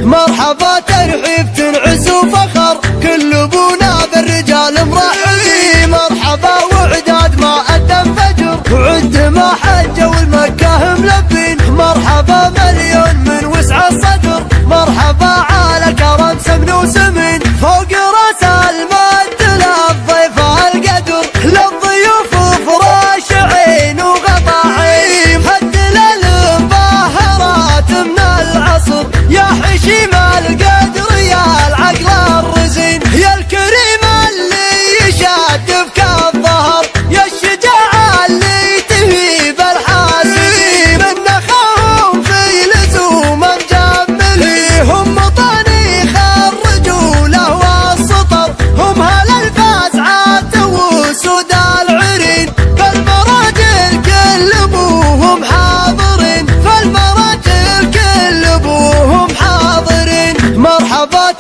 مرحبا ترحيب تنعس وفخر، كل ابونا بالرجال مرحبين. مرحبا وعداد ما أدى فجر، وعد ما حج والمكة ملبين. مرحبا مليون من وسع الصدر، مرحبا على كرم سمن وسمين. فوق راس المد للضيف القدر، للضيوف فراش عين وغطاعين. هد للمباهرات من العصر، يا حشيم القدر يا العقل الرزين. يا الكريم اللي يشاد بك الظهر، يا الشجاع اللي تهيب الحاسدين. من نخاهم في لزوم مجملين، هم طنيخ الرجوله والسطر. هم هل الفاس عاد وسود العرين، فالمراجل كل ابوهم حاضرين. فالمراجل كل ابوهم حاضرين. مرحبا